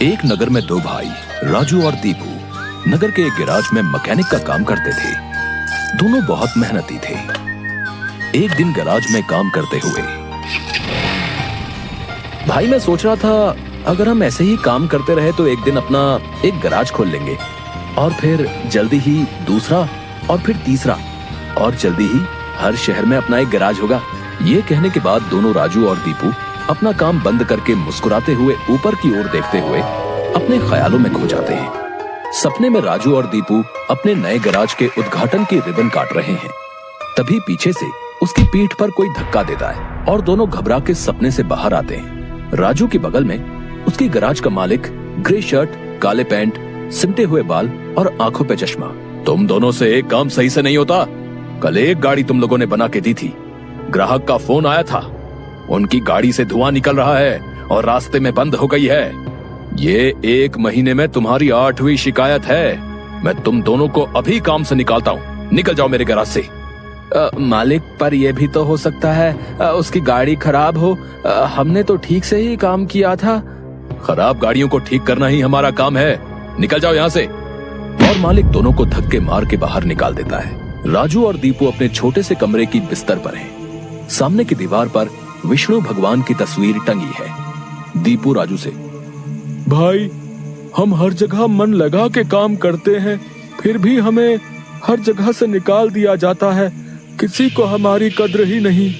एक नगर में दो भाई राजू और दीपू नगर के एक गैराज में मैकेनिक का काम करते थे। दोनों बहुत मेहनती थे। एक दिन गैराज में काम करते हुए भाई मैं सोच रहा था, अगर हम ऐसे ही काम करते रहे तो एक दिन अपना एक गैराज खोल लेंगे और फिर जल्दी ही दूसरा और फिर तीसरा और जल्दी ही हर शहर में अपना एक गैराज होगा। ये कहने के बाद दोनों राजू और दीपू अपना काम बंद करके मुस्कुराते हुए ऊपर की ओर देखते हुए अपने ख्यालों में खो जाते हैं। सपने में राजू और दीपू अपने नए गैराज के उद्घाटन की रिबन काट रहे हैं। तभी पीछे से उसकी पीठ पर कोई धक्का देता है और दोनों घबरा के सपने से बाहर आते हैं। राजू के बगल में उसकी गैराज का मालिक, ग्रे शर्ट, काले पैंट, सिमटे हुए बाल और आंखों पे चश्मा। तुम दोनों से एक काम सही से नहीं होता। कल एक गाड़ी तुम लोगों ने बना के दी थी, ग्राहक का फोन आया था, उनकी गाड़ी से धुआं निकल रहा है और रास्ते में बंद हो गई है। ये 1 महीने में तुम्हारी 8वीं शिकायत है। मैं तुम दोनों को अभी काम से निकालता हूँ, निकल जाओ मेरे गैराज से। मालिक, पर यह भी तो हो सकता है उसकी गाड़ी खराब हो। हमने तो ठीक से ही काम किया था। खराब गाड़ियों को ठीक करना ही हमारा काम है, निकल जाओ यहाँ से। और मालिक दोनों को धक्के मार के बाहर निकाल देता है। राजू और दीपू अपने छोटे से कमरे की बिस्तर पर हैं। सामने की दीवार पर विष्णु भगवान की तस्वीर टंगी है। दीपू राजू से, भाई हम हर जगह मन लगा के काम करते हैं, फिर भी हमें हर जगह से निकाल दिया जाता है। किसी को हमारी कद्र ही नहीं।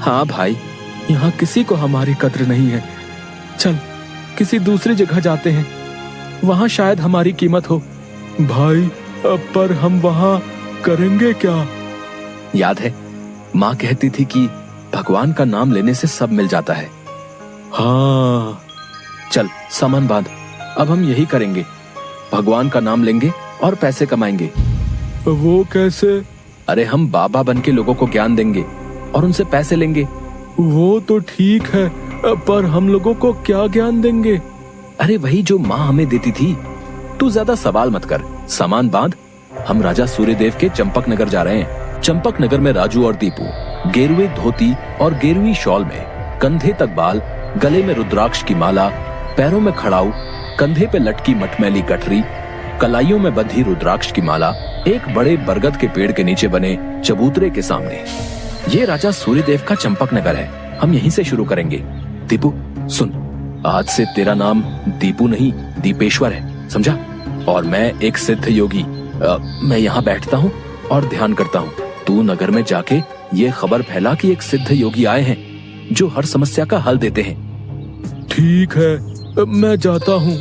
हाँ भाई, यहाँ किसी को हमारी कद्र नहीं है। चल किसी दूसरी जगह जाते हैं, वहाँ शायद हमारी कीमत हो। भाई पर हम वहाँ करेंगे क्या? याद है माँ कहती थी कि भगवान का नाम लेने से सब मिल जाता है। हाँ चल सामान बांध, अब हम यही करेंगे। भगवान का नाम लेंगे और पैसे कमाएंगे। वो कैसे? अरे हम बाबा बन के लोगों को ज्ञान देंगे और उनसे पैसे लेंगे। वो तो ठीक है, पर हम लोगों को क्या ज्ञान देंगे? अरे वही जो माँ हमें देती थी। तू ज्यादा सवाल मत कर, सामान बांध। हम राजा सूर्यदेव के चंपक नगर जा रहे हैं। चंपक नगर में राजू और दीपू गेरुए धोती और गेरुई शॉल में, कंधे तक बाल, गले में रुद्राक्ष की माला, पैरों में खड़ाऊ, कंधे पे लटकी मटमैली गठरी, कलाइयों में बंधी रुद्राक्ष की माला, एक बड़े बरगद के पेड़ के नीचे बने चबूतरे के सामने। ये राजा सूर्यदेव का चंपक नगर है, हम यहीं से शुरू करेंगे। दीपू सुन, आज से तेरा नाम दीपू नहीं दीपेश्वर है, समझा? और मैं एक सिद्ध योगी। मैं यहाँ बैठता हूँ और ध्यान करता हूँ। तू नगर में जाके ये खबर फैला कि एक सिद्ध योगी आए हैं जो हर समस्या का हल देते हैं। ठीक है, मैं जाता हूँ।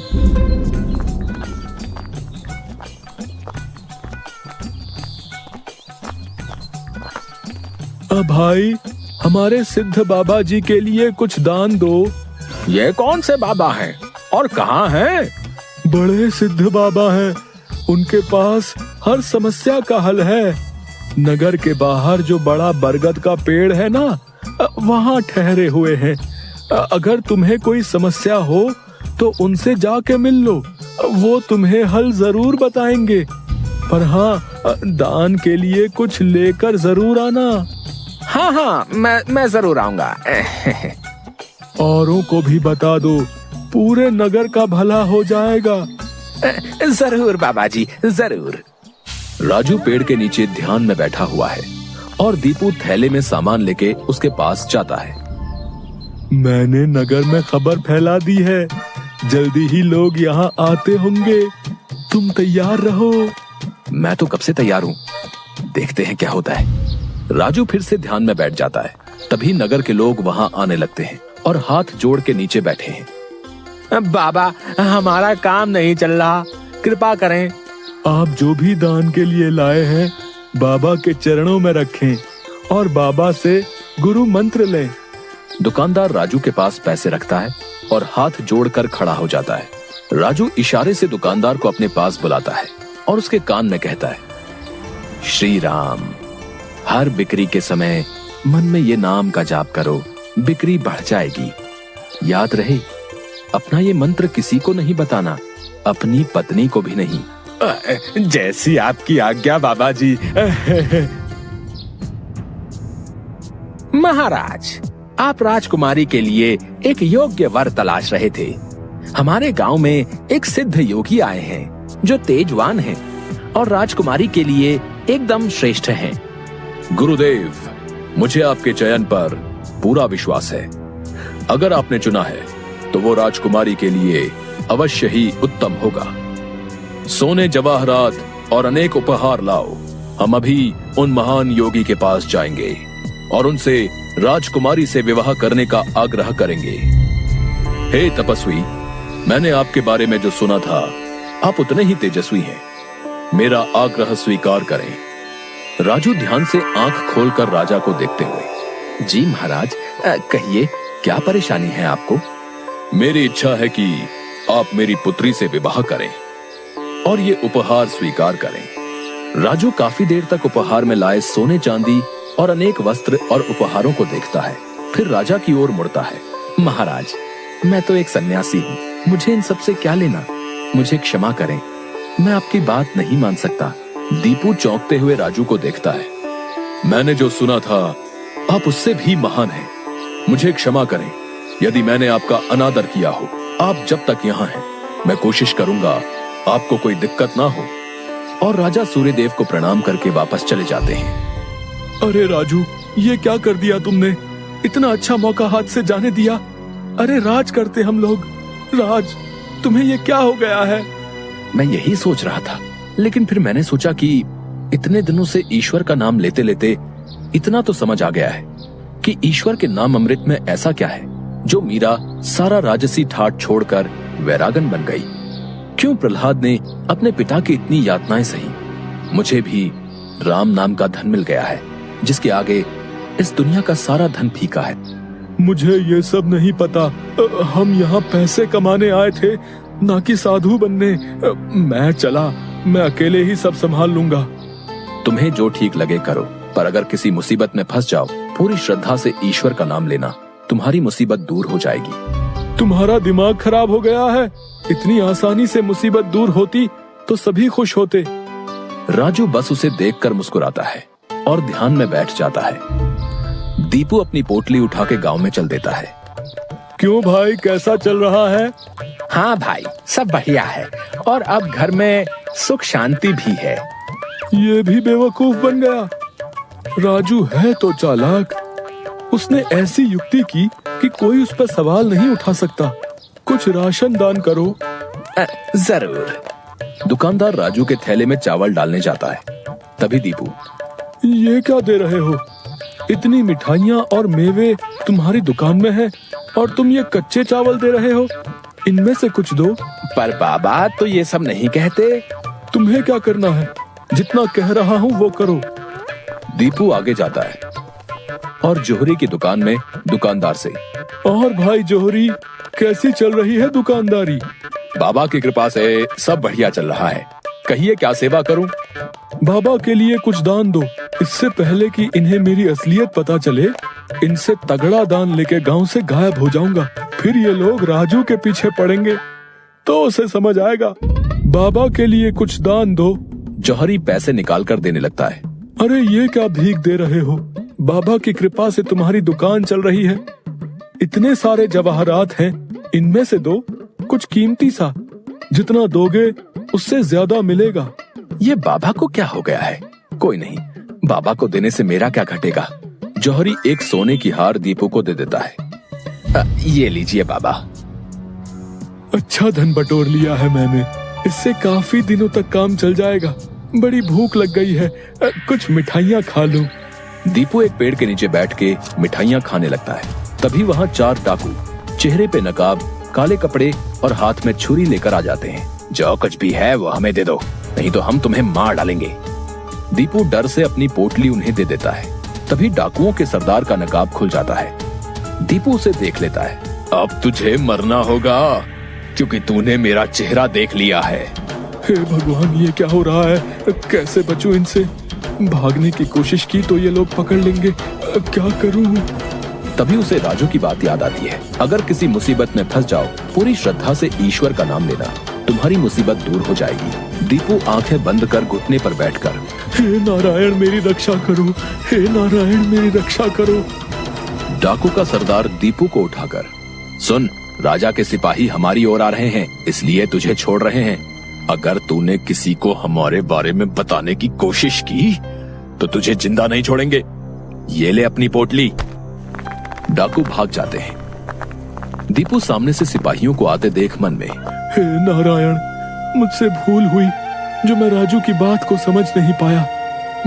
भाई हमारे सिद्ध बाबा जी के लिए कुछ दान दो। ये कौन से बाबा हैं और कहाँ हैं? बड़े सिद्ध बाबा हैं, उनके पास हर समस्या का हल है। नगर के बाहर जो बड़ा बरगद का पेड़ है ना, वहाँ ठहरे हुए हैं। अगर तुम्हें कोई समस्या हो तो उनसे जाके मिल लो, वो तुम्हें हल जरूर बताएंगे। पर हाँ, दान के लिए कुछ लेकर जरूर आना। हाँ, मैं जरूर आऊंगा। औरों को भी बता दो, पूरे नगर का भला हो जाएगा। जरूर बाबा जी, जरूर। राजू पेड़ के नीचे ध्यान में बैठा हुआ है और दीपू थैले में सामान लेके उसके पास जाता है। मैंने नगर में खबर फैला दी है, जल्दी ही लोग यहाँ आते होंगे, तुम तैयार रहो। मैं तो कब से तैयार हूँ, देखते हैं क्या होता है। राजू फिर से ध्यान में बैठ जाता है। तभी नगर के लोग वहाँ आने लगते हैं और हाथ जोड़ के नीचे बैठे हैं। बाबा, हमारा काम नहीं चल रहा, कृपा करें। आप जो भी दान के लिए लाए हैं बाबा के चरणों में रखें और बाबा से गुरु मंत्र लें। दुकानदार राजू के पास पैसे रखता है और हाथ जोड़कर खड़ा हो जाता है। राजू इशारे से दुकानदार को अपने पास बुलाता है और उसके कान में कहता है, श्री राम, हर बिक्री के समय मन में ये नाम का जाप करो, बिक्री बढ़ जाएगी। याद रहे, अपना ये मंत्र किसी को नहीं बताना, अपनी पत्नी को भी नहीं। जैसी आपकी आज्ञा बाबा जी। महाराज, आप राजकुमारी के लिए एक योग्य वर तलाश रहे थे। हमारे गांव में एक सिद्ध योगी आए हैं जो तेजवान हैं और राजकुमारी के लिए एकदम श्रेष्ठ हैं। गुरुदेव, मुझे आपके चयन पर पूरा विश्वास है। अगर आपने चुना है तो वो राजकुमारी के लिए अवश्य ही उत्तम होगा। सोने जवाहरात और अनेक उपहार लाओ। हम अभी उन महान योगी के पास जाएंगे और उनसे राजकुमारी से विवाह करने का आग्रह करेंगे। हे तपस्वी, मैंने आपके बारे में जो सुना था, आप उतने ही तेजस्वी हैं। मेरा आग्रह स्वीकार करें। राजू ध्यान से आंख खोलकर राजा को देखते हुए, जी महाराज, कहिए क्या परेशानी है आपको? मेरी इच्छा है कि आप मेरी पुत्री से विवाह करें और ये उपहार स्वीकार करें। राजू काफी देर तक उपहार में लाए सोने चांदी और अनेक वस्त्र और उपहारों को देखता है, फिर राजा की ओर मुड़ता है। महाराज, मैं तो एक सन्यासी हूँ, मुझे इन सब से क्या लेना? मुझे क्षमा करें, मैं आपकी बात नहीं मान सकता। दीपू चौंकते हुए राजू को देखता है। मैंने जो सुना था, आप उससे भी महान हैं। मुझे क्षमा करें यदि मैंने आपका अनादर किया हो। आप जब तक यहाँ हैं, मैं कोशिश करूंगा आपको कोई दिक्कत ना हो। और राजा सूर्यदेव को प्रणाम करके वापस चले जाते हैं। अरे राजू, ये क्या कर दिया तुमने? इतना अच्छा मौका हाथ से जाने दिया। अरे राज करते हम लोग। राज, तुम्हें ये क्या हो गया है? मैं यही सोच रहा था, लेकिन फिर मैंने सोचा कि इतने दिनों से ईश्वर का नाम लेते लेते इतना तो समझ आ गया है कि ईश्वर के नाम अमृत में ऐसा क्या है जो मीरा सारा राजसी ठाट छोड़कर वैरागन बन गई। क्यों प्रहलाद ने अपने पिता की इतनी यातनाएं सही? मुझे भी राम नाम का धन मिल गया है जिसके आगे इस दुनिया का सारा धन फीका है। मुझे ये सब नहीं पता। हम यहाँ पैसे कमाने आए थे, ना कि साधु बनने। मैं चला, मैं अकेले ही सब संभाल लूंगा। तुम्हें जो ठीक लगे करो, पर अगर किसी मुसीबत में फंस जाओ, पूरी श्रद्धा से ईश्वर का नाम लेना, तुम्हारी मुसीबत दूर हो जाएगी। तुम्हारा दिमाग खराब हो गया है। इतनी आसानी से मुसीबत दूर होती तो सभी खुश होते। राजू बस उसे देखकर मुस्कुराता है और ध्यान में बैठ जाता है। दीपू अपनी पोटली उठा के गांव में चल देता है। क्यों भाई, कैसा चल रहा है? हाँ भाई, सब बढ़िया है और अब घर में सुख शांति भी है। ये भी बेवकूफ बन गया। राजू है तो चालाक। उसने ऐसी युक्ति की कि कोई उस पर सवाल नहीं उठा सकता। कुछ राशन दान करो। जरूर। दुकानदार राजू के थैले में चावल डालने जाता है। तभी दीपू, ये क्या दे रहे हो? इतनी मिठाइयाँ और मेवे तुम्हारी दुकान में है और तुम ये कच्चे चावल दे रहे हो? इनमें से कुछ दो। पर बाबा तो ये सब नहीं कहते। तुम्हें क्या करना है? जितना कह रहा हूँ वो करो। दीपू आगे जाता है और जोहरी की दुकान में दुकानदार से, और भाई जोहरी, कैसी चल रही है दुकानदारी? बाबा की कृपा से सब बढ़िया चल रहा है। कहिए क्या सेवा करूं? बाबा के लिए कुछ दान दो। इससे पहले कि इन्हें मेरी असलियत पता चले, इनसे तगड़ा दान लेके गांव से गायब हो जाऊंगा। फिर ये लोग राजू के पीछे पड़ेंगे तो उसे समझ आएगा। बाबा के लिए कुछ दान दो। जौहरी पैसे निकाल कर देने लगता है। अरे ये क्या भीख दे रहे हो? बाबा की कृपा से तुम्हारी दुकान चल रही है। इतने सारे जवाहरात हैं, इनमें से दो, कुछ कीमती सा। जितना दोगे उससे ज्यादा मिलेगा। ये बाबा को क्या हो गया है? कोई नहीं, बाबा को देने से मेरा क्या घटेगा। जौहरी एक सोने की हार दीपू को दे देता है। ये लीजिए बाबा। अच्छा धन बटोर लिया है मैंने। इससे काफी दिनों तक काम चल जाएगा। बड़ी भूख लग गई है, कुछ मिठाइयाँ खा लूं। दीपू एक पेड़ के नीचे बैठ के मिठाइयाँ खाने लगता है। तभी वहाँ 4 डाकू, चेहरे पे नकाब, काले कपड़े और हाथ में छुरी लेकर आ जाते हैं। जो कुछ भी है वो हमें दे दो, नहीं तो हम तुम्हें मार डालेंगे। दीपू डर से अपनी पोटली उन्हें दे देता है। तभी डाकुओं के सरदार का नकाब खुल जाता है। दीपू उसे देख लेता है। अब तुझे मरना होगा क्योंकि तूने मेरा चेहरा देख लिया है। हे भगवान, ये क्या हो रहा है? कैसे बचूं इनसे? भागने की कोशिश की तो ये लोग पकड़ लेंगे। क्या करूं? तभी उसे राजू की बात याद आती है। अगर किसी मुसीबत में फंस जाओ, पूरी श्रद्धा से ईश्वर का नाम लेना, तुम्हारी मुसीबत दूर हो जाएगी। दीपू आंखें बंद कर घुटने पर बैठकर, हे नारायण मेरी रक्षा करो, हे नारायण मेरी रक्षा करो। डाकू का सरदार दीपू को उठाकर सुन, राजा के सिपाही हमारी ओर आ रहे हैं, इसलिए तुझे छोड़ रहे हैं। अगर तूने किसी को हमारे बारे में बताने की कोशिश की तो तुझे जिंदा नहीं छोड़ेंगे। ये ले अपनी पोटली। डाकू भाग जाते हैं। दीपू सामने से सिपाहियों को आते देख मन में, हे नारायण, मुझसे भूल हुई जो मैं राजू की बात को समझ नहीं पाया।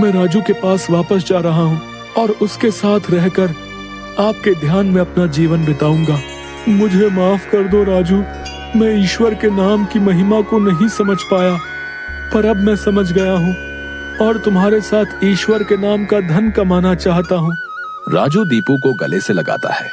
मैं राजू के पास वापस जा रहा हूँ और उसके साथ रहकर आपके ध्यान में अपना जीवन बिताऊंगा। मुझे माफ कर दो राजू, मैं ईश्वर के नाम की महिमा को नहीं समझ पाया, पर अब मैं समझ गया हूँ और तुम्हारे साथ ईश्वर के नाम का धन कमाना चाहता हूँ। राजू दीपू को गले से लगाता है